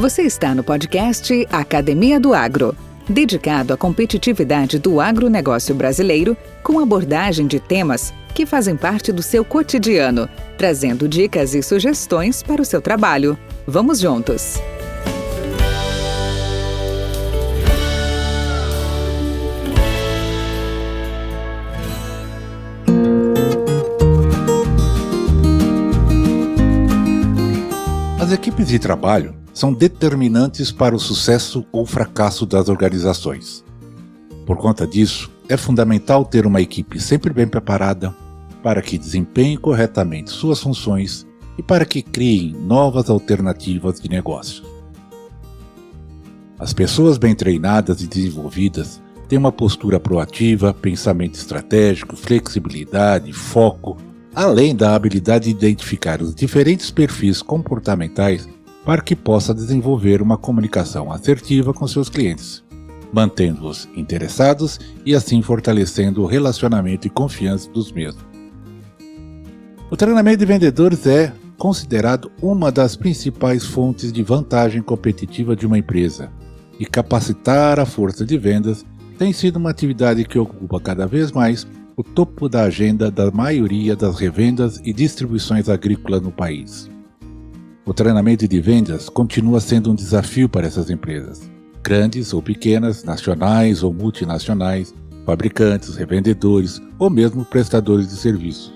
Você está no podcast Academia do Agro, dedicado à competitividade do agronegócio brasileiro, com abordagem de temas que fazem parte do seu cotidiano, trazendo dicas e sugestões para o seu trabalho. Vamos juntos! As equipes de trabalho são determinantes para o sucesso ou fracasso das organizações. Por conta disso, é fundamental ter uma equipe sempre bem preparada para que desempenhe corretamente suas funções e para que criem novas alternativas de negócio. As pessoas bem treinadas e desenvolvidas têm uma postura proativa, pensamento estratégico, flexibilidade, foco, além da habilidade de identificar os diferentes perfis comportamentais para que possa desenvolver uma comunicação assertiva com seus clientes, mantendo-os interessados e assim fortalecendo o relacionamento e confiança dos mesmos. O treinamento de vendedores é considerado uma das principais fontes de vantagem competitiva de uma empresa, e capacitar a força de vendas tem sido uma atividade que ocupa cada vez mais o topo da agenda da maioria das revendas e distribuições agrícolas no país. O treinamento de vendas continua sendo um desafio para essas empresas, grandes ou pequenas, nacionais ou multinacionais, fabricantes, revendedores ou mesmo prestadores de serviços.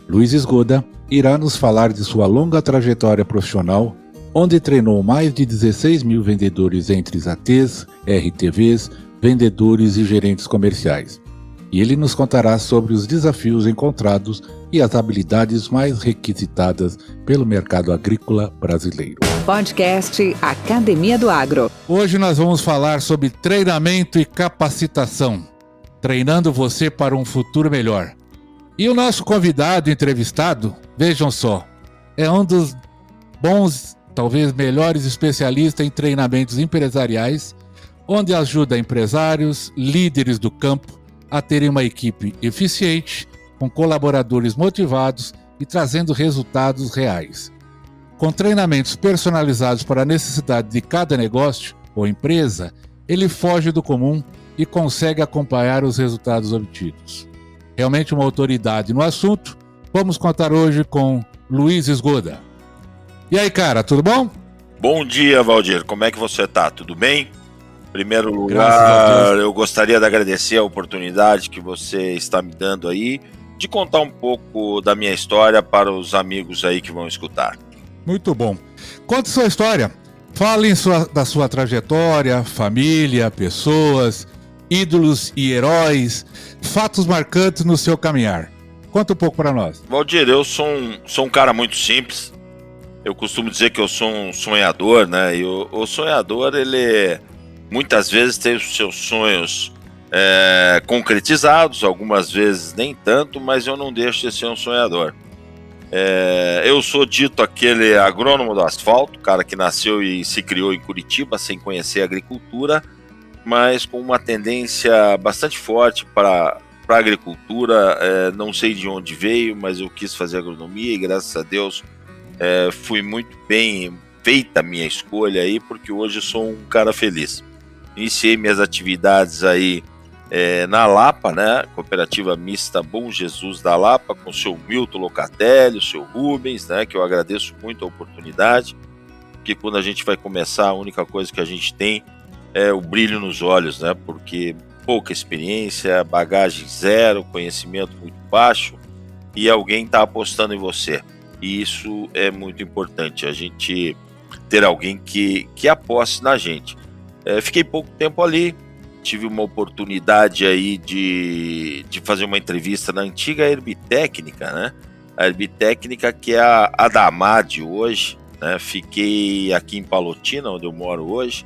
Luiz Esgoda irá nos falar de sua longa trajetória profissional, onde treinou mais de 16 mil vendedores entre ATs, RTVs, vendedores e gerentes comerciais. E ele nos contará sobre os desafios encontrados e as habilidades mais requisitadas pelo mercado agrícola brasileiro. Podcast Academia do Agro. Hoje nós vamos falar sobre treinamento e capacitação, treinando você para um futuro melhor. E o nosso convidado entrevistado, vejam só, é um dos bons, talvez melhores especialistas em treinamentos empresariais, onde ajuda empresários, líderes do campo, a terem uma equipe eficiente, com colaboradores motivados e trazendo resultados reais. Com treinamentos personalizados para a necessidade de cada negócio ou empresa, ele foge do comum e consegue acompanhar os resultados obtidos. Realmente uma autoridade no assunto, vamos contar hoje com Luiz Esgoda. E aí, cara, tudo bom? Bom dia, Valdir. Como é que você tá? Tudo bem? Em primeiro lugar, eu gostaria de agradecer a oportunidade que você está me dando aí de contar um pouco da minha história para os amigos aí que vão escutar. Muito bom. Conte sua história. Fale da sua trajetória, família, pessoas, ídolos e heróis, fatos marcantes no seu caminhar. Conta um pouco para nós. Valdir, eu sou um cara muito simples. Eu costumo dizer que eu sou um sonhador, né? E o sonhador, ele muitas vezes tem os seus sonhos concretizados, algumas vezes nem tanto, mas eu não deixo de ser um sonhador. Eu sou dito aquele agrônomo do asfalto, cara que nasceu e se criou em Curitiba sem conhecer a agricultura, mas com uma tendência bastante forte para a agricultura. Não sei de onde veio, mas eu quis fazer agronomia e graças a Deus fui muito bem feita a minha escolha aí, porque hoje eu sou um cara feliz. Iniciei minhas atividades aí na Lapa, né? Cooperativa Mista Bom Jesus da Lapa, com o seu Milton Locatelli, o seu Rubens, né? Que eu agradeço muito a oportunidade, porque quando a gente vai começar, a única coisa que a gente tem é o brilho nos olhos, né? Porque pouca experiência, bagagem zero, conhecimento muito baixo, e alguém está apostando em você. E isso é muito importante, a gente ter alguém que aposte na gente. Fiquei pouco tempo ali, tive uma oportunidade aí de fazer uma entrevista na antiga Herbitecnica, né? A Herbitecnica, que é a da AMAD hoje, né? Fiquei aqui em Palotina, onde eu moro hoje,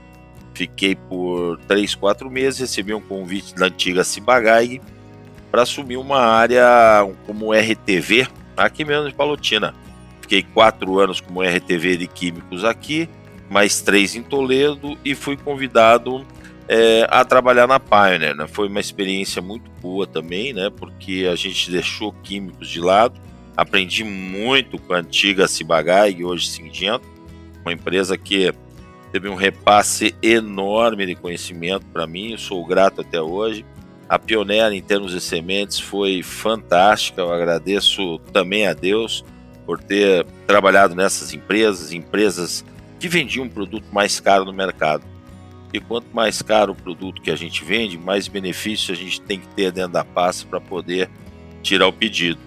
fiquei por 3-4 meses, recebi um convite da antiga Ciba-Geigy para assumir uma área como RTV, aqui mesmo em Palotina. Fiquei 4 anos como RTV de químicos aqui, mais 3 em Toledo, e fui convidado a trabalhar na Pioneer, né? Foi uma experiência muito boa também, né? Porque a gente deixou químicos de lado, aprendi muito com a antiga Ciba-Geigy, hoje Syngenta, uma empresa que teve um repasse enorme de conhecimento para mim, eu sou grato até hoje. A Pioneer, em termos de sementes, foi fantástica, eu agradeço também a Deus por ter trabalhado nessas empresas que vendiam um produto mais caro no mercado. E quanto mais caro o produto que a gente vende, mais benefícios a gente tem que ter dentro da pasta para poder tirar o pedido.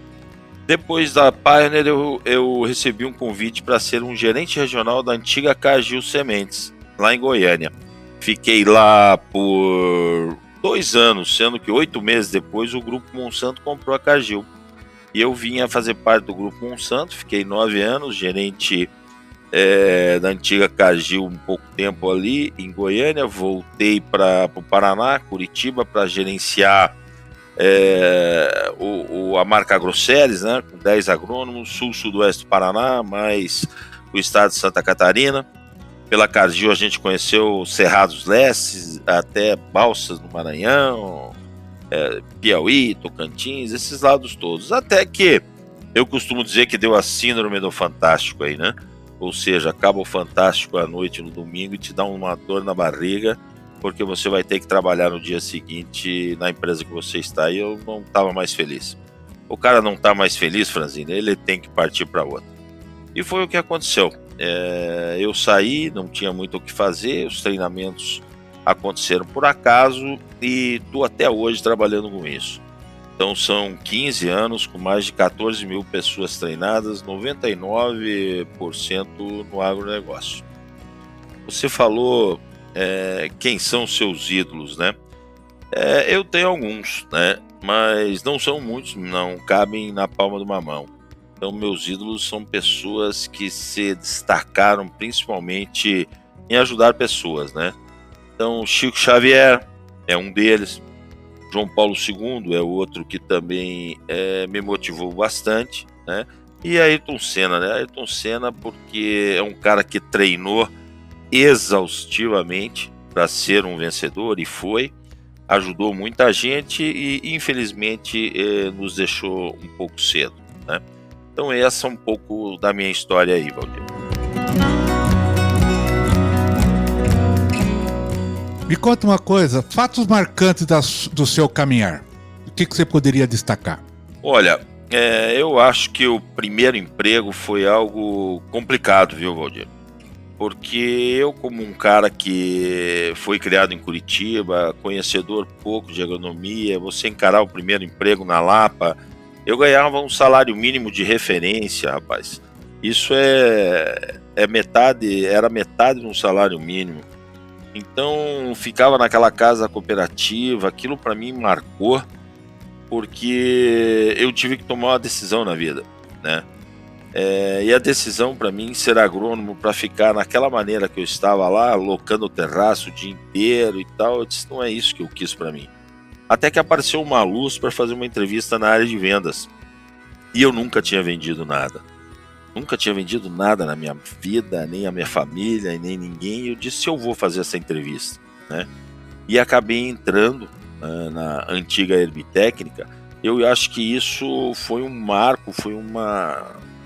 Depois da Pioneer, eu recebi um convite para ser um gerente regional da antiga Cargill Sementes, lá em Goiânia. Fiquei lá por 2 anos, sendo que 8 meses depois o Grupo Monsanto comprou a Cargill. E eu vinha fazer parte do Grupo Monsanto, fiquei 9 anos, gerente da antiga Cargill um pouco tempo ali em Goiânia, voltei para o Paraná, Curitiba, para gerenciar a marca Agroceres, né, com 10 agrônomos, sul-sudoeste do Paraná, mais o estado de Santa Catarina. Pela Cargill a gente conheceu Cerrados Lestes, até Balsas no Maranhão, Piauí, Tocantins, esses lados todos. Até que eu costumo dizer que deu a síndrome do Fantástico aí, né? Ou seja, acaba o Fantástico à noite no domingo e te dá uma dor na barriga, porque você vai ter que trabalhar no dia seguinte na empresa que você está, e eu não estava mais feliz. O cara não está mais feliz, Franzino, ele tem que partir para outra. E foi o que aconteceu. Eu saí, não tinha muito o que fazer, os treinamentos aconteceram por acaso e estou até hoje trabalhando com isso. Então são 15 anos com mais de 14 mil pessoas treinadas, 99% no agronegócio. Você falou quem são seus ídolos, né? Eu tenho alguns, né? Mas não são muitos, não cabem na palma de uma mão. Então meus ídolos são pessoas que se destacaram principalmente em ajudar pessoas, né? Então Chico Xavier é um deles. João Paulo II é outro que também me motivou bastante, né? E Ayrton Senna, né? Ayrton Senna porque é um cara que treinou exaustivamente para ser um vencedor e foi, ajudou muita gente e infelizmente nos deixou um pouco cedo, né? Então essa é um pouco da minha história aí, Valdir. Me conta uma coisa, fatos marcantes do seu caminhar. O que você poderia destacar? Olha, eu acho que o primeiro emprego foi algo complicado, viu, Valdir? Porque eu, como um cara que foi criado em Curitiba, conhecedor pouco de agronomia, você encarar o primeiro emprego na Lapa, eu ganhava um salário mínimo de referência, rapaz. Isso era metade de um salário mínimo. Então ficava naquela casa cooperativa, aquilo para mim marcou, porque eu tive que tomar uma decisão na vida, né? E a decisão para mim ser agrônomo, para ficar naquela maneira que eu estava lá, locando o terraço o dia inteiro e tal, eu disse, não é isso que eu quis para mim. Até que apareceu uma luz para fazer uma entrevista na área de vendas, e eu nunca tinha vendido nada. Nunca tinha vendido nada na minha vida, nem a minha família, nem ninguém. Eu disse, eu vou fazer essa entrevista, né? E acabei entrando na antiga Herbitécnica. Eu acho que isso foi um marco, foi um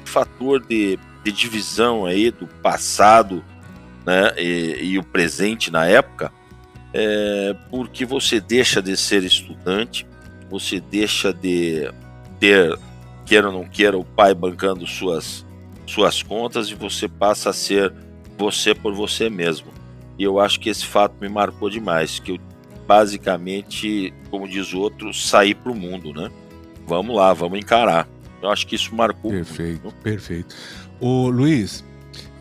fator de divisão aí do passado, né? E o presente na época, porque você deixa de ser estudante, você deixa de ter, queira ou não queira, o pai bancando suas contas e você passa a ser você por você mesmo. E eu acho que esse fato me marcou demais, que eu basicamente, como diz o outro, saí pro mundo, né? Vamos lá, vamos encarar. Eu acho que isso marcou. Perfeito, muito. Perfeito. Ô Luiz,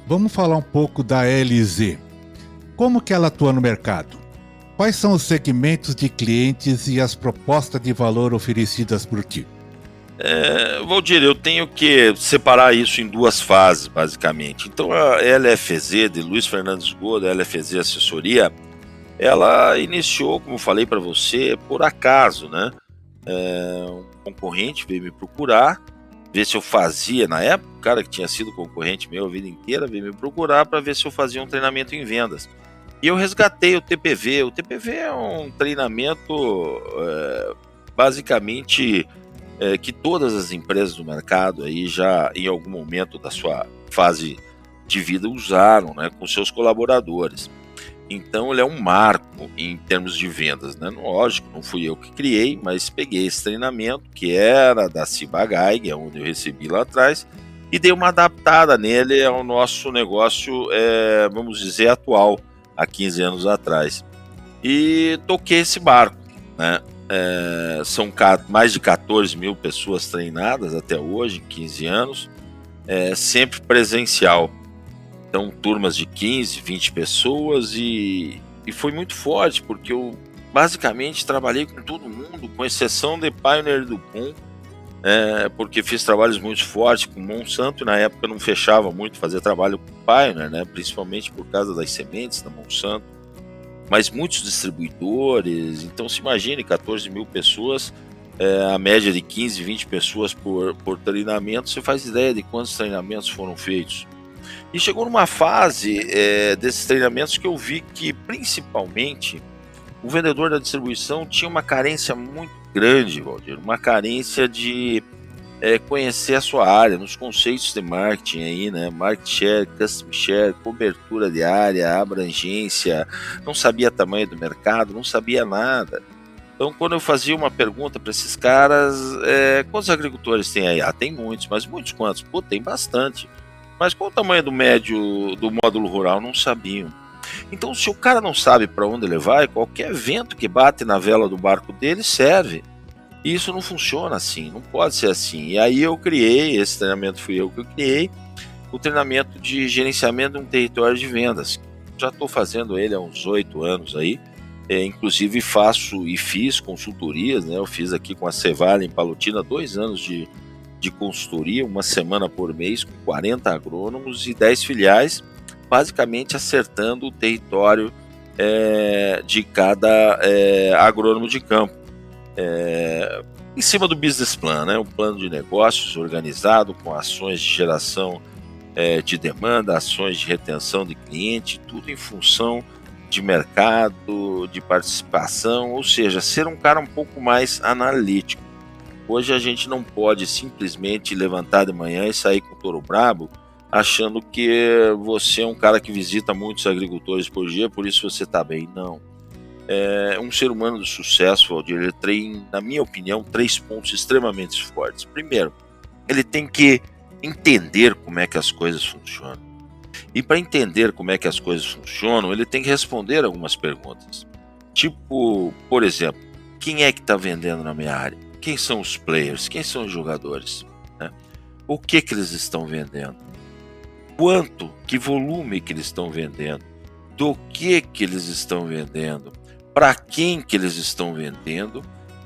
vamos falar um pouco da LZ. Como que ela atua no mercado? Quais são os segmentos de clientes e as propostas de valor oferecidas por ti? Valdir, eu tenho que separar isso em 2 fases, basicamente. Então, a LFZ, de Luiz Fernandes Godo, a LFZ Assessoria, ela iniciou, como falei para você, por acaso, né? Um concorrente veio me procurar, ver se eu fazia, na época, o cara que tinha sido concorrente meu a vida inteira, veio me procurar para ver se eu fazia um treinamento em vendas. E eu resgatei o TPV. O TPV é um treinamento, basicamente, que todas as empresas do mercado aí já em algum momento da sua fase de vida usaram, né, com seus colaboradores. Então ele é um marco em termos de vendas, né? Lógico, não fui eu que criei, mas peguei esse treinamento que era da Ciba-Geigy, onde eu recebi lá atrás, e dei uma adaptada nele ao nosso negócio, vamos dizer, atual, há 15 anos atrás. E toquei esse barco, né? São mais de 14 mil pessoas treinadas até hoje, em 15 anos, sempre presencial. Então, turmas de 15, 20 pessoas e foi muito forte, porque eu basicamente trabalhei com todo mundo, com exceção de Pioneer e Dupont, porque fiz trabalhos muito fortes com Monsanto, e na época não fechava muito fazer trabalho com Pioneer, né, principalmente por causa das sementes da Monsanto, mas muitos distribuidores. Então se imagine, 14 mil pessoas, a média de 15, 20 pessoas por treinamento, você faz ideia de quantos treinamentos foram feitos. E chegou numa fase desses treinamentos que eu vi que, principalmente, o vendedor da distribuição tinha uma carência muito grande, Valdir, uma carência de conhecer a sua área, nos conceitos de marketing aí, né? Market share, customer share, cobertura de área, abrangência, não sabia tamanho do mercado, não sabia nada. Então, quando eu fazia uma pergunta para esses caras, quantos agricultores tem aí? Tem muitos, mas muitos quantos? Pô, tem bastante. Mas qual o tamanho do médio do módulo rural? Não sabiam. Então, se o cara não sabe para onde ele vai, qualquer vento que bate na vela do barco dele serve. E isso não funciona assim, não pode ser assim. E aí eu criei, esse treinamento fui eu que criei, o treinamento de gerenciamento de um território de vendas. Já estou fazendo ele há uns 8 anos aí. Inclusive faço e fiz consultorias, né? Eu fiz aqui com a Cevale em Palotina 2 anos de consultoria, uma semana por mês, com 40 agrônomos e 10 filiais, basicamente acertando o território de cada agrônomo de campo. Em cima do business plan, né? Um plano de negócios organizado com ações de geração de demanda, ações de retenção de cliente, tudo em função de mercado, de participação, ou seja, ser um cara um pouco mais analítico. Hoje a gente não pode simplesmente levantar de manhã e sair com o touro brabo achando que você é um cara que visita muitos agricultores por dia, por isso você está bem. Não. Um ser humano de sucesso, Valdir, ele tem, na minha opinião, 3 pontos extremamente fortes. Primeiro, ele tem que entender como é que as coisas funcionam. E para entender como é que as coisas funcionam, ele tem que responder algumas perguntas. Tipo, por exemplo, quem é que está vendendo na minha área? Quem são os players? Quem são os jogadores? Né? O que eles estão vendendo? Quanto, que volume que eles estão vendendo? Do que eles estão vendendo? Para quem que eles estão vendendo?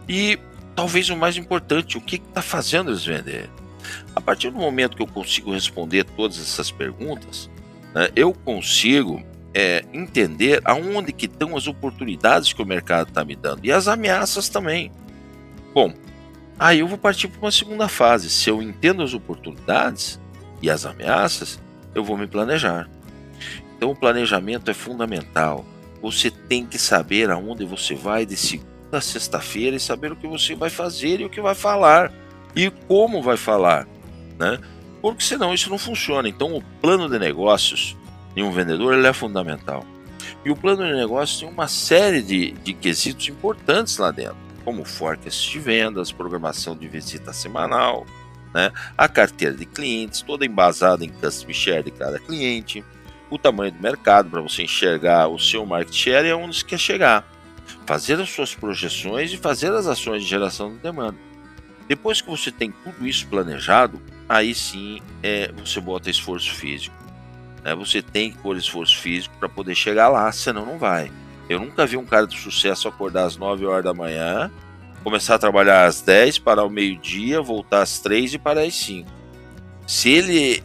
E talvez o mais importante, o que está fazendo eles venderem? A partir do momento que eu consigo responder todas essas perguntas, né, eu consigo entender aonde que estão as oportunidades que o mercado está me dando e as ameaças também. Bom, aí eu vou partir para uma segunda fase. Se eu entendo as oportunidades e as ameaças, eu vou me planejar. Então o planejamento é fundamental. Você tem que saber aonde você vai de segunda a sexta-feira e saber o que você vai fazer e o que vai falar e como vai falar, né? Porque senão isso não funciona. Então o plano de negócios de um vendedor ele é fundamental. E o plano de negócios tem uma série de quesitos importantes lá dentro, como forecast de vendas, programação de visita semanal, né? A carteira de clientes, toda embasada em customer share de cada cliente, o tamanho do mercado para você enxergar o seu market share e aonde você quer chegar, fazer as suas projeções e fazer as ações de geração de demanda. Depois que você tem tudo isso planejado, aí sim você bota esforço físico. Né? Você tem que pôr esforço físico para poder chegar lá, senão não vai. Eu nunca vi um cara de sucesso acordar às 9 horas da manhã, começar a trabalhar às 10, parar ao meio-dia, voltar às 3 e parar às 5. Se ele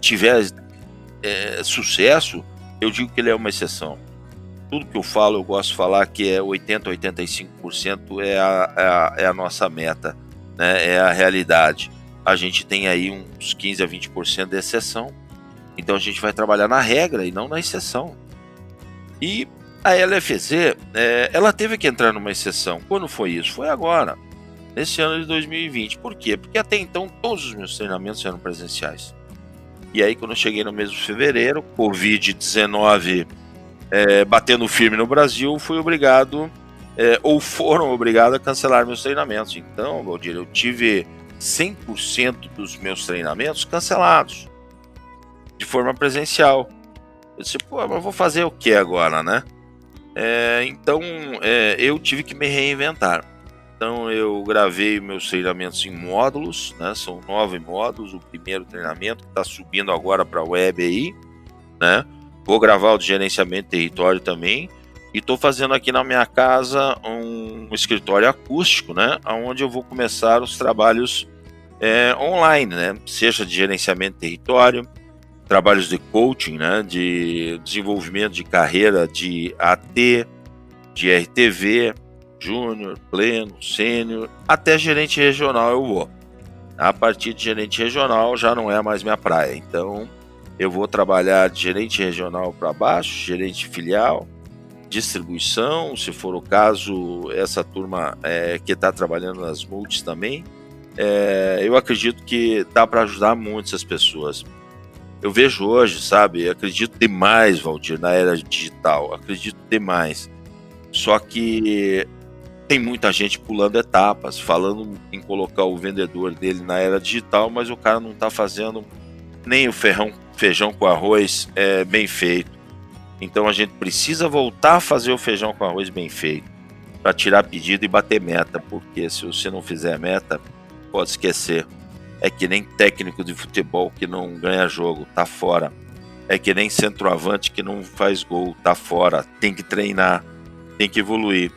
tiver sucesso, eu digo que ele é uma exceção. Tudo que eu falo, eu gosto de falar que 80% a 85% é a nossa meta, né? É a realidade. A gente tem aí uns 15% a 20% de exceção. Então a gente vai trabalhar na regra e não na exceção. E a LFZ, ela teve que entrar numa exceção. Quando foi isso? Foi agora, nesse ano de 2020. Por quê? Porque até então todos os meus treinamentos eram presenciais. E aí, quando eu cheguei no mês de fevereiro, Covid-19 batendo firme no Brasil, fui obrigado, ou foram obrigados a cancelar meus treinamentos. Então, Valdir, eu tive 100% dos meus treinamentos cancelados, de forma presencial. Eu disse, mas eu vou fazer o que agora, né? Então, eu tive que me reinventar. Então, eu gravei meus treinamentos em módulos, né? São 9 módulos. O primeiro treinamento que está subindo agora para a web aí, né? Vou gravar o de gerenciamento de território também. E estou fazendo aqui na minha casa um escritório acústico, né? Onde eu vou começar os trabalhos online, né? Seja de gerenciamento de território, trabalhos de coaching, né? De desenvolvimento de carreira de AT, de RTV, júnior, pleno, sênior, até gerente regional eu vou. A partir de gerente regional já não é mais minha praia. Então eu vou trabalhar de gerente regional para baixo, gerente filial, distribuição, se for o caso, essa turma que está trabalhando nas multis também. Eu acredito que dá para ajudar muito essas pessoas. Eu vejo hoje, sabe, acredito demais, Valdir, na era digital, acredito demais. Só que tem muita gente pulando etapas, falando em colocar o vendedor dele na era digital, mas o cara não está fazendo nem o feijão com arroz bem feito. Então a gente precisa voltar a fazer o feijão com arroz bem feito, para tirar pedido e bater meta, porque se você não fizer meta, pode esquecer. É que nem técnico de futebol que não ganha jogo, tá fora. É que nem centroavante que não faz gol, tá fora. Tem que treinar, tem que evoluir.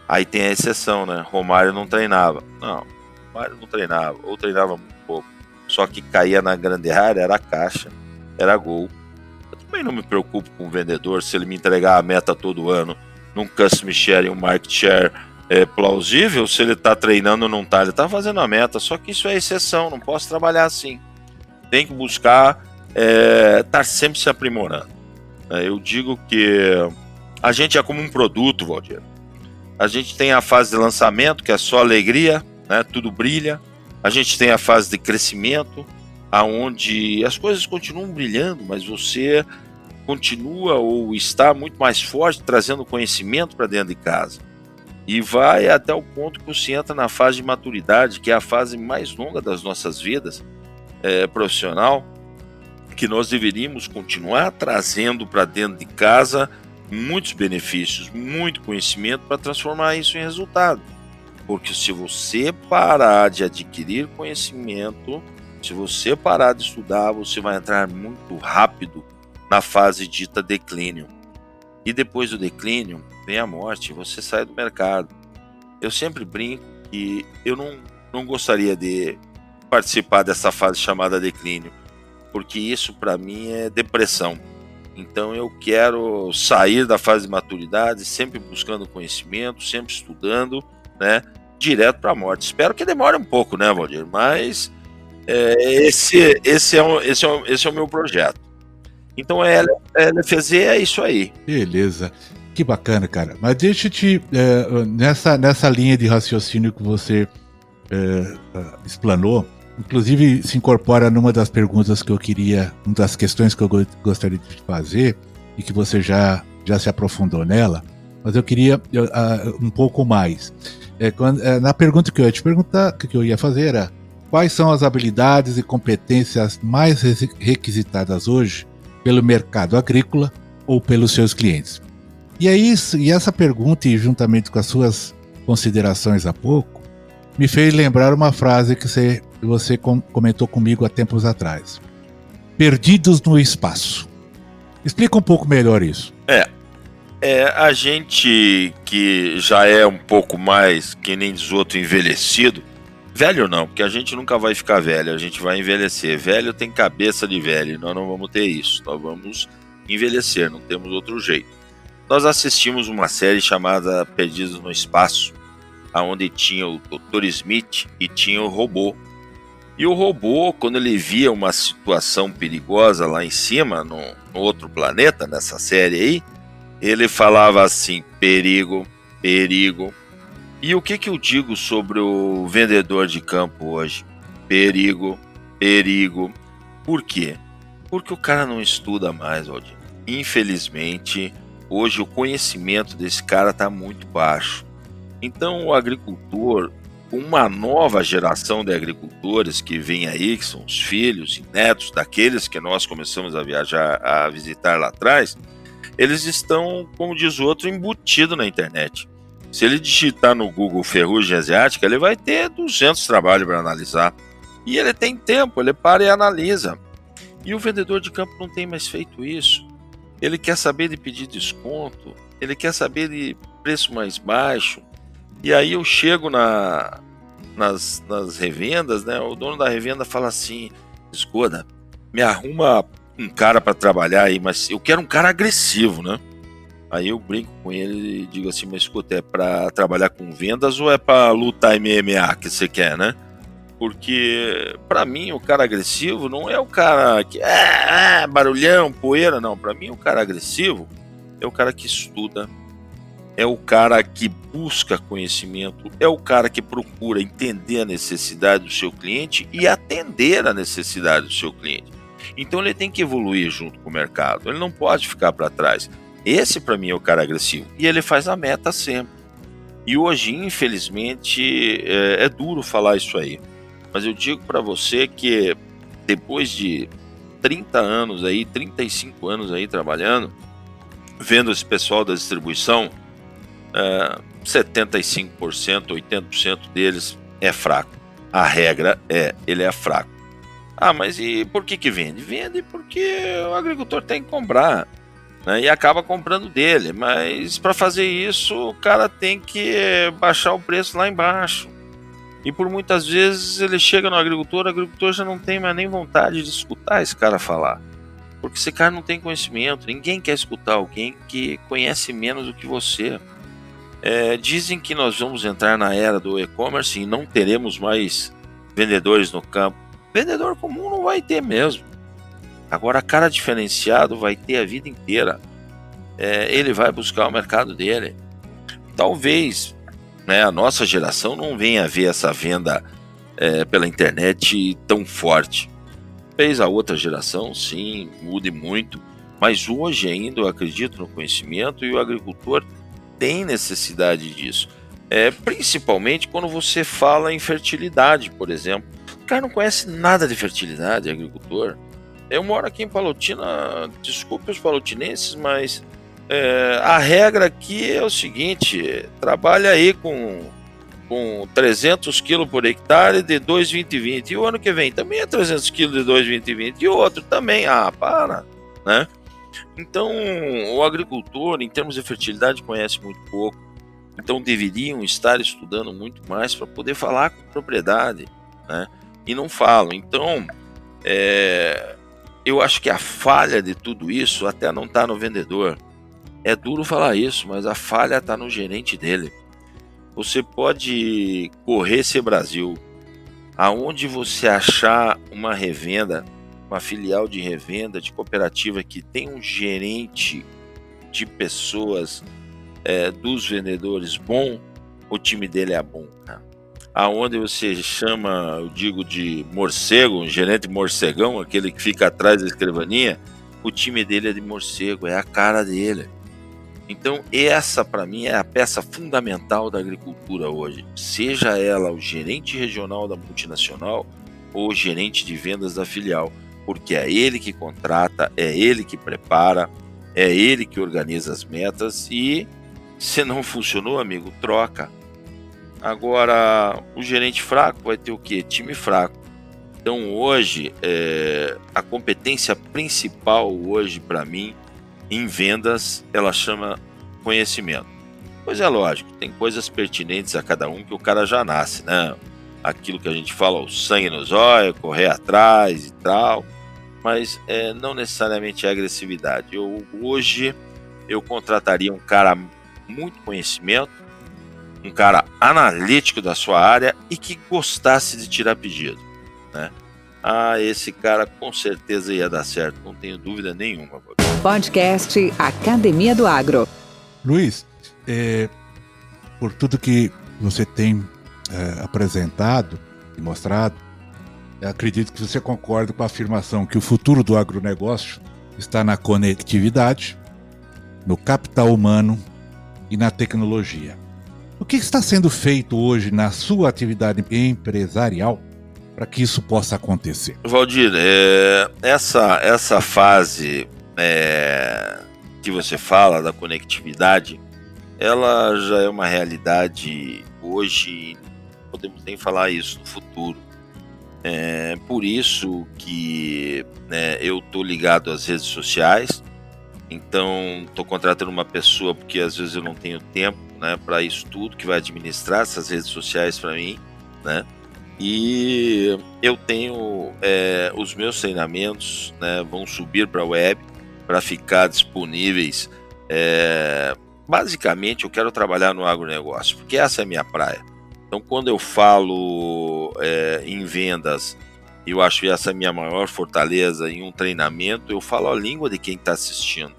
Aí tem a exceção, né? Romário não treinava. Não, Romário não treinava, ou treinava muito pouco. Só que caía na grande área, era caixa, era gol. Eu também não me preocupo com o vendedor se ele me entregar a meta todo ano num customer share e um market share plausível. Se ele está treinando ou não está, ele está fazendo a meta. Só que isso é exceção, não posso trabalhar assim. Tem que buscar estar sempre se aprimorando. Eu digo que a gente é como um produto, Valdir. A gente tem a fase de lançamento, que é só alegria, né? Tudo brilha. A gente tem a fase de crescimento, aonde as coisas continuam brilhando, mas você continua ou está muito mais forte, trazendo conhecimento para dentro de casa. E vai até o ponto que você entra na fase de maturidade, que é a fase mais longa das nossas vidas profissional, que nós deveríamos continuar trazendo para dentro de casa muitos benefícios, muito conhecimento para transformar isso em resultado. Porque se você parar de adquirir conhecimento, se você parar de estudar, você vai entrar muito rápido na fase dita declínio. E depois do declínio, vem a morte, você sai do mercado. Eu sempre brinco que eu não gostaria de participar dessa fase chamada declínio, porque isso para mim é depressão. Então eu quero sair da fase de maturidade, sempre buscando conhecimento, sempre estudando, né, direto para a morte. Espero que demore um pouco, né, Valdir? Mas esse é o meu projeto. Então LFZ é isso aí. Beleza. Que bacana, cara. Mas deixa eu te... nessa linha de raciocínio que você explanou, inclusive se incorpora numa das perguntas que eu queria, uma das questões que eu gostaria de te fazer, e que você já se aprofundou nela, mas eu queria um pouco mais. Na pergunta que eu ia te perguntar, que eu ia fazer era: quais são as habilidades e competências mais requisitadas hoje pelo mercado agrícola ou pelos seus clientes? E essa pergunta, e juntamente com as suas considerações há pouco, me fez lembrar uma frase que você comentou comigo há tempos atrás: perdidos no espaço. Explica um pouco melhor isso. A gente que já é um pouco mais, que nem diz outro, envelhecido, velho não, porque a gente nunca vai ficar velho, a gente vai envelhecer. Velho tem cabeça de velho, nós não vamos ter isso, nós vamos envelhecer, não temos outro jeito. Nós assistimos uma série chamada Perdidos no Espaço, onde tinha o Dr. Smith e tinha o robô. E o robô, quando ele via uma situação perigosa lá em cima, no outro planeta, nessa série aí, ele falava assim: perigo, perigo. E o que eu digo sobre o vendedor de campo hoje? Perigo, perigo. Por quê? Porque o cara não estuda mais, Valdir. Infelizmente, hoje o conhecimento desse cara está muito baixo. Então o agricultor, uma nova geração de agricultores que vem aí, que são os filhos e netos daqueles que nós começamos a viajar, a visitar lá atrás, eles estão, como diz o outro, embutidos na internet. Se ele digitar no Google ferrugem asiática, ele vai ter 200 trabalhos para analisar. E ele tem tempo, ele para e analisa. E o vendedor de campo não tem mais feito isso. Ele quer saber de pedir desconto, ele quer saber de preço mais baixo. E aí eu chego nas revendas, né? O dono da revenda fala assim: Escoda, me arruma um cara para trabalhar aí, mas eu quero um cara agressivo, né? Aí eu brinco com ele e digo assim: mas escuta, é para trabalhar com vendas ou é para lutar MMA que você quer, né? Porque para mim o cara agressivo não é o cara que é barulhão, poeira, não. Para mim o cara agressivo é o cara que estuda, é o cara que busca conhecimento, é o cara que procura entender a necessidade do seu cliente e atender a necessidade do seu cliente. Então ele tem que evoluir junto com o mercado, ele não pode ficar para trás. Esse para mim é o cara agressivo e ele faz a meta sempre. E hoje, infelizmente, é duro falar isso aí, mas eu digo para você que depois de 30 anos aí, 35 anos aí trabalhando, vendo esse pessoal da distribuição, 75%, 80% deles é fraco. A regra é, ele é fraco. Ah, mas e por que vende? Vende porque o agricultor tem que comprar, né, e acaba comprando dele. Mas para fazer isso, o cara tem que baixar o preço lá embaixo. E por muitas vezes ele chega no agricultor, o agricultor já não tem mais nem vontade de escutar esse cara falar. Porque esse cara não tem conhecimento, ninguém quer escutar alguém que conhece menos do que você. Dizem que nós vamos entrar na era do e-commerce e não teremos mais vendedores no campo. Vendedor comum não vai ter mesmo. Agora, cara diferenciado vai ter a vida inteira. Ele vai buscar o mercado dele. Talvez, né, a nossa geração não venha a ver essa venda pela internet tão forte. Talvez a outra geração, sim, mude muito. Mas hoje ainda eu acredito no conhecimento e o agricultor tem necessidade disso. Principalmente quando você fala em fertilidade, por exemplo. O cara não conhece nada de fertilidade, agricultor. Eu moro aqui em Palotina, desculpe os palotinenses, mas a regra aqui é o seguinte: trabalha aí com 300 quilos por hectare de 2,20. E o ano que vem também é 300 quilos de 2,20. E o outro também. Para, né? Então, o agricultor, em termos de fertilidade, conhece muito pouco. Então, deveriam estar estudando muito mais para poder falar com propriedade, né? E não falam. Então, eu acho que a falha de tudo isso até não está no vendedor. É duro falar isso, mas a falha está no gerente dele. Você pode correr esse Brasil, aonde você achar uma revenda, uma filial de revenda, de cooperativa que tem um gerente de pessoas, dos vendedores bom, o time dele é bom, cara. Aonde você chama, eu digo, de morcego, um gerente morcegão, aquele que fica atrás da escrivaninha, o time dele é de morcego, é a cara dele. Então essa para mim é a peça fundamental da agricultura hoje, seja ela o gerente regional da multinacional ou o gerente de vendas da filial, porque é ele que contrata, é ele que prepara, é ele que organiza as metas e se não funcionou, amigo, troca. Agora, o gerente fraco vai ter o quê? Time fraco. Então hoje, a competência principal hoje para mim em vendas, ela chama conhecimento. Pois é lógico, tem coisas pertinentes a cada um que o cara já nasce, né? Aquilo que a gente fala, o sangue nos olhos, correr atrás e tal, mas não necessariamente é agressividade. Hoje eu contrataria um cara muito conhecimento, um cara analítico da sua área e que gostasse de tirar pedido, né? Esse cara com certeza ia dar certo, não tenho dúvida nenhuma. Podcast Academia do Agro. Luiz, por tudo que você tem apresentado e mostrado, Eu acredito que você concorda com a afirmação que o futuro do agronegócio está na conectividade, no capital humano e na tecnologia. O que está sendo feito hoje na sua atividade empresarial para que isso possa acontecer? Valdir, essa fase que você fala da conectividade, ela já é uma realidade hoje, não podemos nem falar isso no futuro. Por isso que eu estou ligado às redes sociais, então estou contratando uma pessoa porque às vezes eu não tenho tempo, né, para isso tudo, que vai administrar essas redes sociais para mim, né? E eu tenho os meus treinamentos, né, vão subir para a web para ficar disponíveis. Basicamente, eu quero trabalhar no agronegócio, porque essa é a minha praia. Então, quando eu falo em vendas, eu acho que essa é a minha maior fortaleza. Em um treinamento, eu falo a língua de quem está assistindo.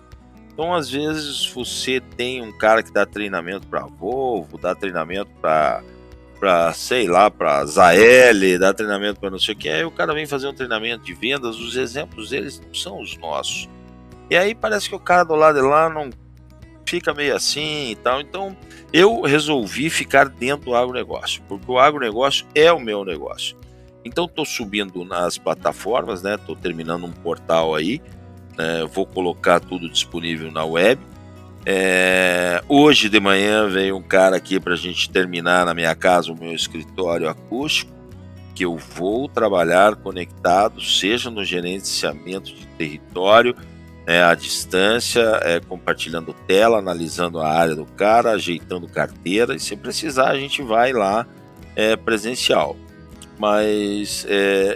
Então, às vezes, você tem um cara que dá treinamento para Volvo, dá treinamento para sei lá, para Zael, dá treinamento para não sei o que, aí o cara vem fazer um treinamento de vendas, os exemplos deles não são os nossos. E aí parece que o cara do lado de lá não fica meio assim e tal. Então, eu resolvi ficar dentro do agronegócio, porque o agronegócio é o meu negócio. Então, estou subindo nas plataformas, né? Estou terminando um portal aí, né? Vou colocar tudo disponível na web. Hoje de manhã veio um cara aqui para a gente terminar na minha casa o meu escritório acústico, que eu vou trabalhar conectado, seja no gerenciamento de território, à distância, compartilhando tela, analisando a área do cara, ajeitando carteira, e se precisar a gente vai lá presencial. Mas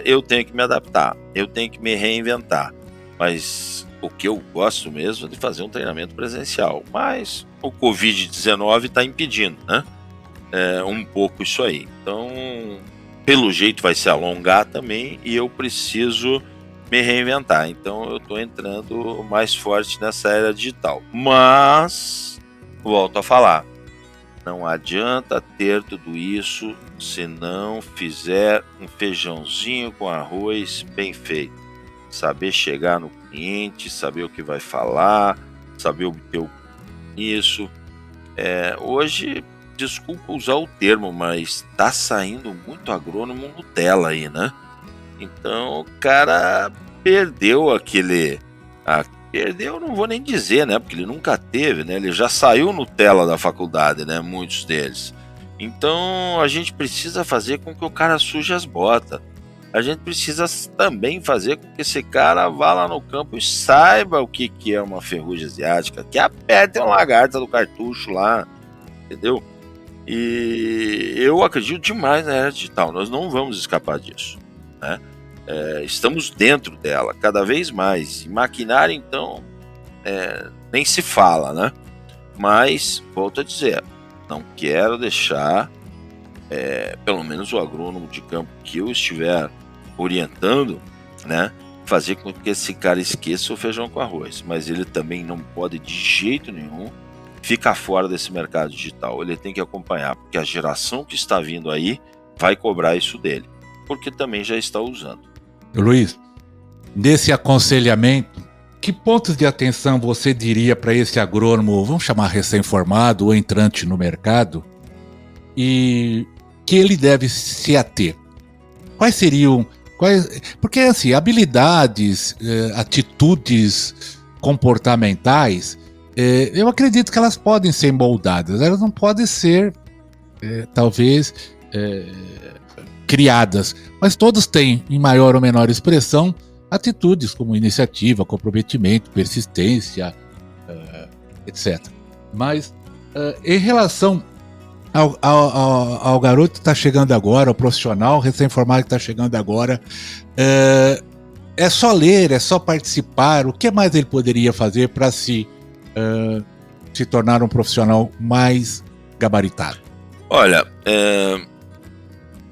eu tenho que me adaptar, eu tenho que me reinventar, mas o que eu gosto mesmo é de fazer um treinamento presencial, mas o Covid-19 está impedindo, né? Um pouco isso aí. Então, pelo jeito vai se alongar também e eu preciso me reinventar. Então, eu estou entrando mais forte nessa era digital. Mas, volto a falar, não adianta ter tudo isso se não fizer um feijãozinho com arroz bem feito. Saber chegar no cliente, saber o que vai falar, saber obter isso. Hoje, desculpa usar o termo, mas tá saindo muito agrônomo Nutella aí, né? Então o cara perdeu perdeu, não vou nem dizer, né? Porque ele nunca teve, né? Ele já saiu Nutella da faculdade, né? Muitos deles. Então a gente precisa fazer com que o cara suje as botas. A gente precisa também fazer com que esse cara vá lá no campo e saiba o que é uma ferrugem asiática, que aperte uma lagarta do cartucho lá, entendeu? E eu acredito demais na era digital, nós não vamos escapar disso, né? Estamos dentro dela cada vez mais. E maquinário, então, nem se fala, né? Mas, volto a dizer, não quero deixar, pelo menos o agrônomo de campo que eu estiver orientando, né, fazer com que esse cara esqueça o feijão com arroz, mas ele também não pode de jeito nenhum ficar fora desse mercado digital. Ele tem que acompanhar, porque a geração que está vindo aí vai cobrar isso dele, porque também já está usando. Luiz, nesse aconselhamento, que pontos de atenção você diria para esse agrônomo, vamos chamar recém-formado ou entrante no mercado, e que ele deve se ater? Quais seriam... Porque, assim, habilidades, atitudes comportamentais, eu acredito que elas podem ser moldadas, elas não podem ser, talvez, criadas, mas todos têm, em maior ou menor expressão, atitudes como iniciativa, comprometimento, persistência, etc. Mas, em relação ao garoto que está chegando agora, ao profissional recém-formado que está chegando agora, é só ler, é só participar. O que mais ele poderia fazer para se tornar um profissional mais gabaritado? Olha,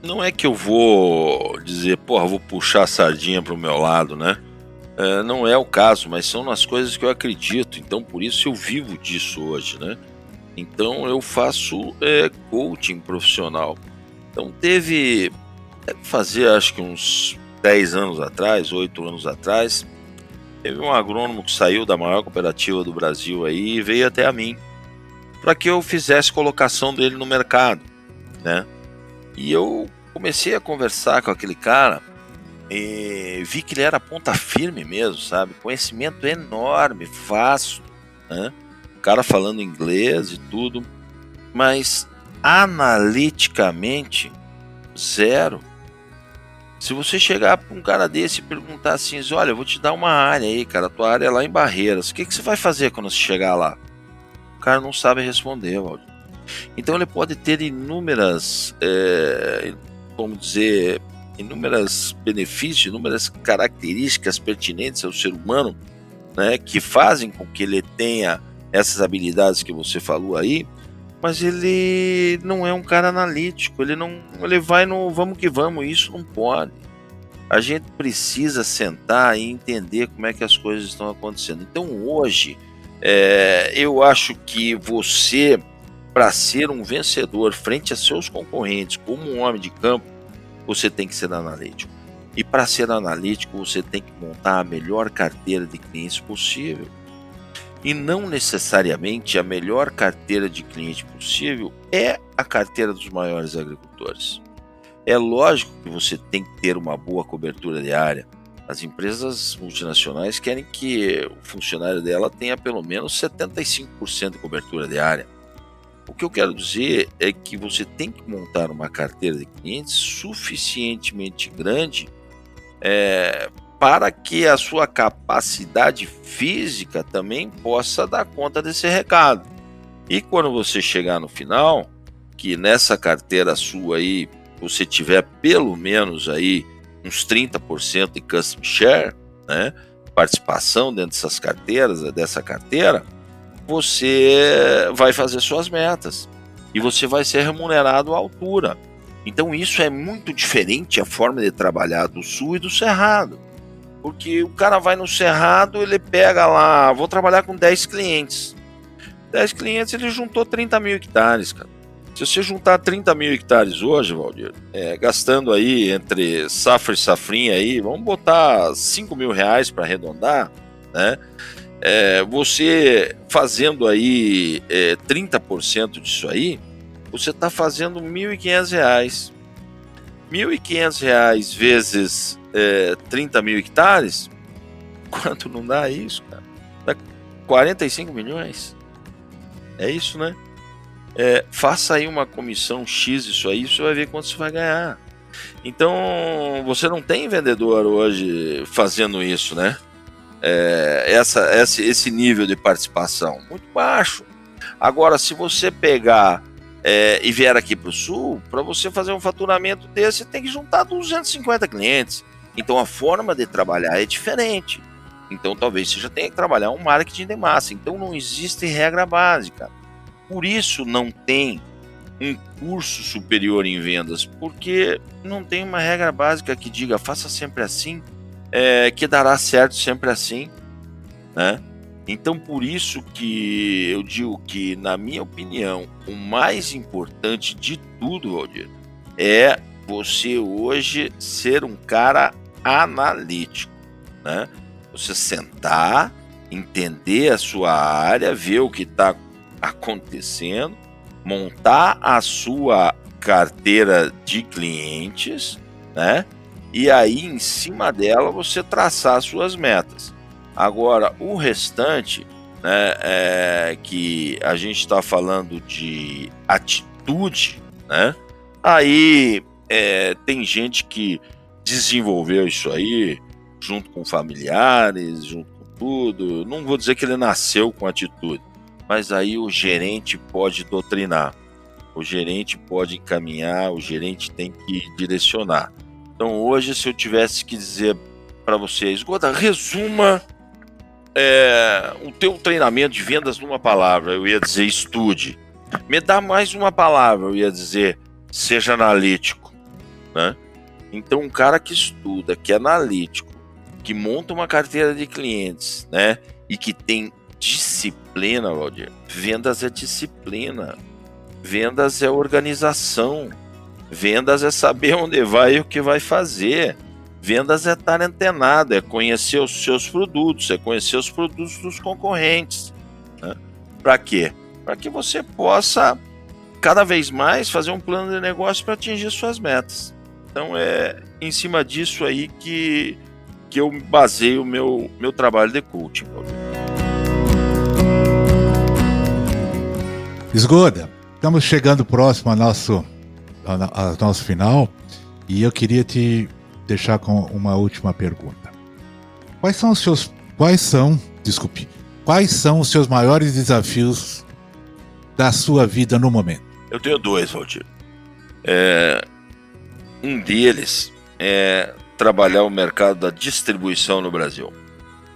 não é que eu vou dizer, vou puxar a sardinha para o meu lado, né? Não é o caso, mas são nas coisas que eu acredito. Então, por isso eu vivo disso hoje, né? Então eu faço coaching profissional. Então deve fazer acho que uns 10 anos atrás, 8 anos atrás, teve um agrônomo que saiu da maior cooperativa do Brasil aí e veio até a mim para que eu fizesse colocação dele no mercado, né? E eu comecei a conversar com aquele cara e vi que ele era ponta firme mesmo, sabe? Conhecimento enorme, vasto, né? O cara falando inglês e tudo, mas analiticamente, zero. Se você chegar para um cara desse e perguntar assim, olha, eu vou te dar uma área aí, cara, a tua área é lá em Barreiras, o que você vai fazer quando você chegar lá? O cara não sabe responder, Valdir. Então ele pode ter inúmeros benefícios, inúmeras características pertinentes ao ser humano, né, que fazem com que ele tenha essas habilidades que você falou aí, mas ele não é um cara analítico, ele vai no vamos que vamos, isso não pode. A gente precisa sentar e entender como é que as coisas estão acontecendo. Então hoje, eu acho que você, para ser um vencedor frente a seus concorrentes, como um homem de campo, você tem que ser analítico. E para ser analítico, você tem que montar a melhor carteira de clientes possível. E não necessariamente a melhor carteira de cliente possível é a carteira dos maiores agricultores. É lógico que você tem que ter uma boa cobertura de área. As empresas multinacionais querem que o funcionário dela tenha pelo menos 75% de cobertura de área. O que eu quero dizer é que você tem que montar uma carteira de clientes suficientemente grande para que a sua capacidade física também possa dar conta desse recado. E quando você chegar no final, que nessa carteira sua aí, você tiver pelo menos aí uns 30% de custom share, né, participação dentro dessa carteira, você vai fazer suas metas e você vai ser remunerado à altura. Então isso é muito diferente a forma de trabalhar do Sul e do Cerrado. Porque o cara vai no Cerrado, ele pega lá, vou trabalhar com 10 clientes. 10 clientes, ele juntou 30 mil hectares, cara. Se você juntar 30 mil hectares hoje, Valdir, gastando aí entre safra e safrinha aí, vamos botar 5 mil reais para arredondar, né? Você fazendo aí 30% disso aí, você está fazendo R$ 1.500. R$ 1.500 vezes 30 mil hectares, quanto não dá isso, cara? Dá 45 milhões. É isso, né? Faça aí uma comissão X isso aí, você vai ver quanto você vai ganhar. Então, você não tem vendedor hoje fazendo isso, né? Esse nível de participação, muito baixo. Agora, se você pegar e vier aqui para o Sul, para você fazer um faturamento desse, você tem que juntar 250 clientes. Então a forma de trabalhar é diferente. Então talvez você já tenha que trabalhar um marketing de massa. Então não existe regra básica. Por isso não tem um curso superior em vendas, porque não tem uma regra básica que diga faça sempre assim, que dará certo sempre assim, né? Então por isso que eu digo que, na minha opinião, o mais importante de tudo, Valdir, é você hoje ser um cara analítico, né? Você sentar, entender a sua área, ver o que está acontecendo, montar a sua carteira de clientes, né? E aí, em cima dela, você traçar as suas metas. Agora, o restante, né, que a gente está falando de atitude, né? Aí tem gente que desenvolveu isso aí junto com familiares, junto com tudo. Não vou dizer que ele nasceu com atitude, mas aí o gerente pode doutrinar, o gerente pode encaminhar, o gerente tem que direcionar. Então hoje, se eu tivesse que dizer para vocês, Goda, resuma o teu treinamento de vendas numa palavra, eu ia dizer estude. Me dá mais uma palavra, eu ia dizer seja analítico, né? Então um cara que estuda, que é analítico, que monta uma carteira de clientes, né, e que tem disciplina, Valdir. Vendas é disciplina, vendas é organização, vendas é saber onde vai e o que vai fazer, Vendas é estar antenado, é conhecer os seus produtos, é conhecer os produtos dos concorrentes, né? Para quê? Para que você possa cada vez mais fazer um plano de negócio para atingir suas metas. Então é em cima disso aí que eu baseio o meu trabalho de coaching. Esgoda, estamos chegando próximo ao nosso final e eu queria te deixar com uma última pergunta. Quais são os seus maiores desafios da sua vida no momento? Eu tenho dois, Valdir. Um deles é trabalhar o mercado da distribuição no Brasil.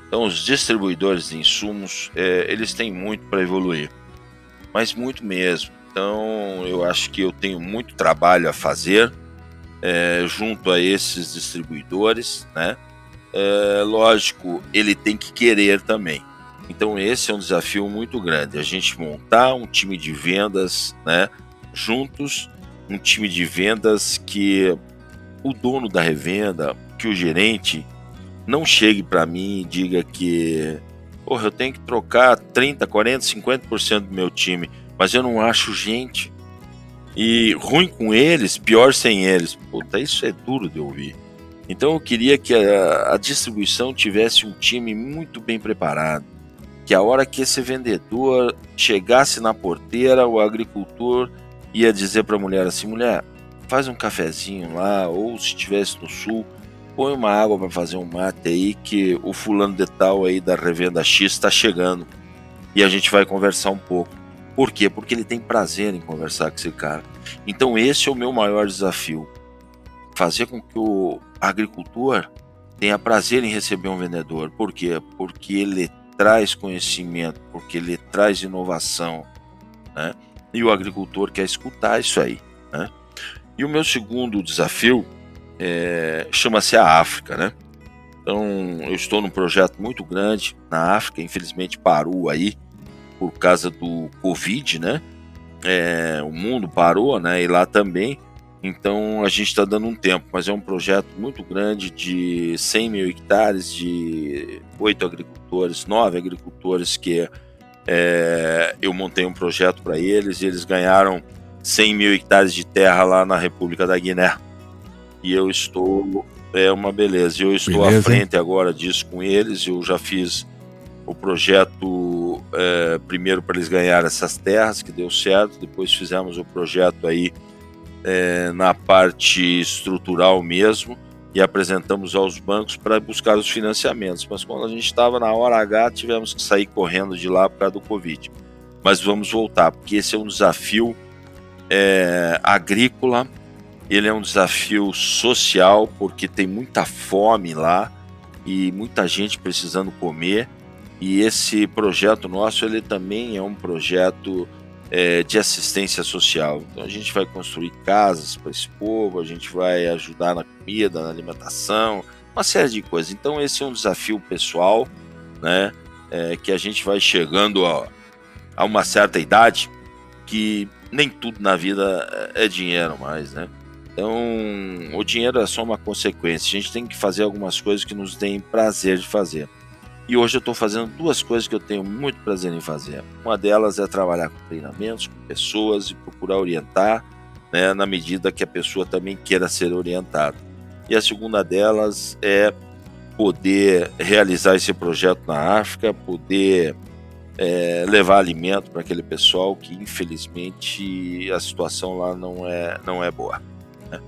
Então, os distribuidores de insumos, eles têm muito para evoluir, mas muito mesmo. Então, eu acho que eu tenho muito trabalho a fazer junto a esses distribuidores, né? Lógico, ele tem que querer também. Então, esse é um desafio muito grande, a gente montar um time de vendas, né, juntos, um time de vendas que o dono da revenda, que o gerente, não chegue para mim e diga que eu tenho que trocar 30%, 40%, 50% do meu time, mas eu não acho gente. E ruim com eles, pior sem eles. Puta, isso é duro de ouvir. Então eu queria que a distribuição tivesse um time muito bem preparado, que a hora que esse vendedor chegasse na porteira, o agricultor ia dizer para a mulher assim: mulher, faz um cafezinho lá, ou se estivesse no sul, põe uma água para fazer um mate aí, que o fulano de tal aí da revenda X está chegando e a gente vai conversar um pouco. Por quê? Porque ele tem prazer em conversar com esse cara. Então esse é o meu maior desafio, fazer com que o agricultor tenha prazer em receber um vendedor. Por quê? Porque ele traz conhecimento, porque ele traz inovação, né? E o agricultor quer escutar isso aí, né? E o meu segundo desafio chama-se a África, né? Então eu estou num projeto muito grande na África, infelizmente parou aí por causa do Covid, né? O mundo parou, né? E lá também. Então a gente está dando um tempo, mas é um projeto muito grande de 100 mil hectares, de 8 agricultores, 9 agricultores que eu montei um projeto para eles e eles ganharam 100 mil hectares de terra lá na República da Guiné. E eu estou, uma beleza, eu estou à frente agora disso com eles. Eu já fiz o projeto primeiro para eles ganharem essas terras, que deu certo, depois fizemos o projeto aí na parte estrutural mesmo e apresentamos aos bancos para buscar os financiamentos, mas quando a gente estava na hora H tivemos que sair correndo de lá por causa do Covid. Mas vamos voltar, porque esse é um desafio agrícola, ele é um desafio social, porque tem muita fome lá e muita gente precisando comer, e esse projeto nosso ele também é um projeto de assistência social. Então a gente vai construir casas para esse povo, a gente vai ajudar na comida, na alimentação, uma série de coisas. Então esse é um desafio pessoal, né, que a gente vai chegando a uma certa idade que nem tudo na vida é dinheiro mais, né? Então o dinheiro é só uma consequência, a gente tem que fazer algumas coisas que nos deem prazer de fazer. E hoje eu estou fazendo duas coisas que eu tenho muito prazer em fazer. Uma delas é trabalhar com treinamentos, com pessoas e procurar orientar, né, na medida que a pessoa também queira ser orientada. E a segunda delas é poder realizar esse projeto na África, poder levar alimento para aquele pessoal que infelizmente a situação lá não é boa, né?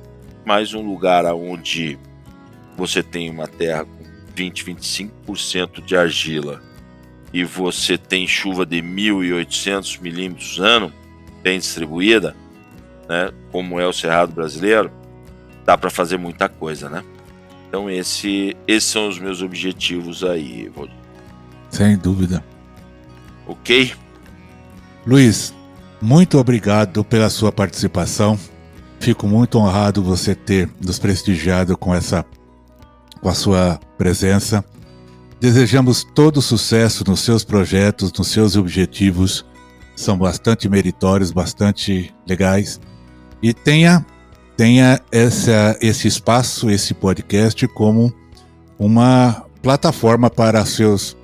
Mais um lugar onde você tem uma terra 20, 25% de argila e você tem chuva de 1.800 milímetros ano, bem distribuída, né, como é o Cerrado brasileiro, dá para fazer muita coisa, né? Então esses são os meus objetivos aí, Valdir. Sem dúvida. Ok? Luiz, muito obrigado pela sua participação. Fico muito honrado você ter nos prestigiado com a sua presença. Desejamos todo sucesso nos seus projetos, nos seus objetivos. São bastante meritórios, bastante legais. E tenha tenha esse espaço, esse podcast como uma plataforma para suas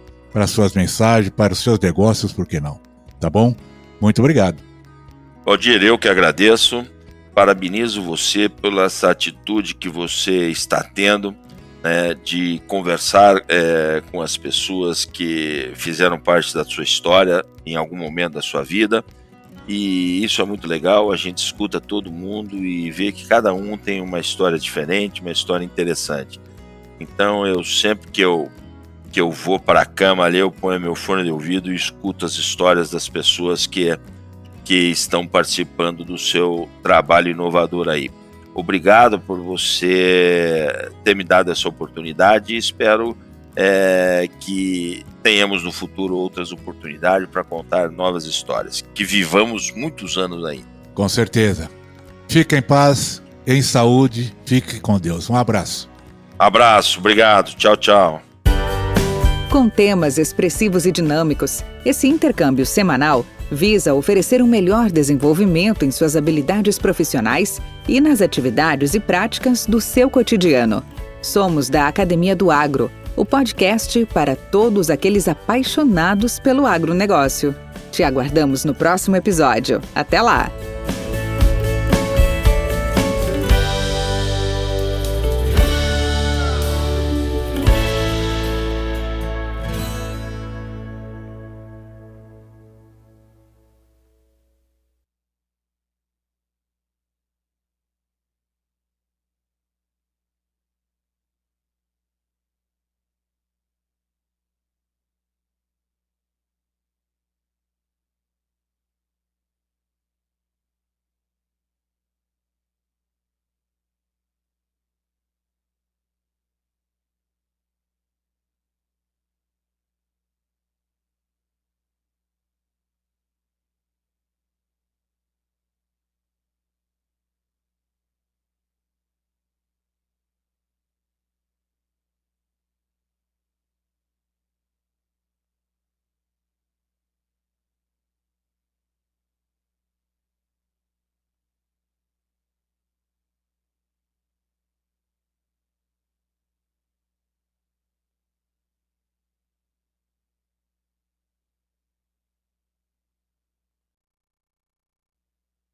mensagens, para os seus negócios, por que não? Tá bom? Muito obrigado. Valdir, eu que agradeço. Parabenizo você pela essa atitude que você está tendo, né, de conversar com as pessoas que fizeram parte da sua história em algum momento da sua vida. E isso é muito legal, a gente escuta todo mundo e vê que cada um tem uma história diferente, uma história interessante. Então eu sempre que eu vou para a cama ali, eu ponho meu fone de ouvido e escuto as histórias das pessoas que estão participando do seu trabalho inovador aí. Obrigado por você ter me dado essa oportunidade e espero que tenhamos no futuro outras oportunidades para contar novas histórias. Que vivamos muitos anos ainda. Com certeza. Fique em paz, em saúde, fique com Deus. Um abraço. Abraço, obrigado. Tchau, tchau. Com temas expressivos e dinâmicos, esse intercâmbio semanal visa oferecer um melhor desenvolvimento em suas habilidades profissionais e nas atividades e práticas do seu cotidiano. Somos da Academia do Agro, o podcast para todos aqueles apaixonados pelo agronegócio. Te aguardamos no próximo episódio. Até lá!